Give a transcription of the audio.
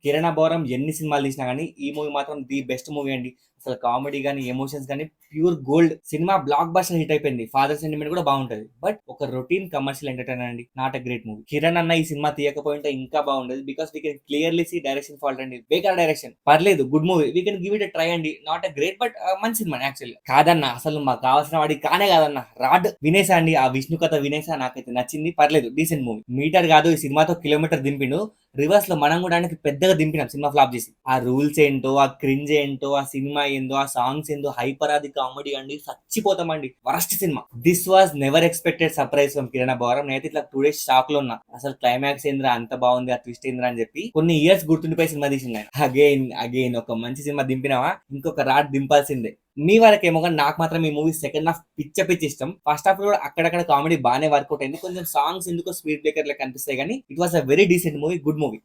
కిరణ్ అబ్బవరం ఎన్ని సినిమాలు తీసినా గానీ ఈ మూవీ మాత్రం ది బెస్ట్ మూవీ అండి. అసలు కామెడీ గానీ, ఎమోషన్స్ గానీ pure gold. Cinema block buster hit అయిపోయింది. ఫాదర్ సెంటిమెంట్ కూడా బాగుంటది. బట్ ఒక రొటీన్ కమర్షియల్ ఎంటర్టైనర్ అండి. Not a great movie. Kiran అన్న ఈ సినిమా తీయకపోయింటే ఇంకా బాగుండేది. Because we can clearly see direction fault అండి. బేకార్ డైరెక్షన్. పర్లేదు, good movie. We can give it try అండి. నాట్ అ గ్రేట్ బట్ మంచి సినిమా యాక్చువల్లీ. కాదన్న, అసలు మాకు కావాల్సిన వాడికి కానే కాదన్న. రాడ్ వినేసా అండి. ఆ విష్ణు కథ వినేసా, నాకైతే నచ్చింది. పర్లేదు, డీసెంట్ మూవీ. మీటర్ కాదు, ఈ సినిమాతో కిలోమీటర్ దింపిండు. రివర్స్ లో మనం కూడా ఆయనకి పెద్దగా దింపినాం సినిమా ఫ్లాప్ చేసి. ఆ రూల్స్ ఏంటో, ఆ క్రింజ్ ఏంటో, ఆ సినిమా ఏందో, ఆ సాంగ్స్ ఏందో, హైపర్ అది కామెడీ అండి. చచ్చిపోతామండి. Worst cinema. This was never expected surprise from Kiran Abbavaram. నేనైతే ఇట్లా 2 days షాక్ లో ఉన్నా. అసలు క్లైమాక్స్ ఏంద్రా అంత బాగుంది, ఆ ట్విస్ట్ ఏంద్రా అని చెప్పి కొన్ని ఇయర్స్ గుర్తుండిపోయి సినిమా తీసింది ఆయన. అగైన్ అగైన్ ఒక మంచి సినిమా దింపినావా, ఇంకొక రాడ్ దింపాల్సిందే. మీ వరకేమో కానీ నాకు మాత్రం ఈ మూవీ సెకండ్ హాఫ్ పిచ్చి ఇష్టం. ఫస్ట్ హాఫ్ లో కూడా అక్కడక్కడ కామెడీ బాగానే వర్కౌట్ అయింది. కొంచెం సాంగ్స్ ఎందుకో స్పీడ్ బ్రేకర్ లెక్క కనిపిస్తాయి కానీ it was a very decent movie, good movie.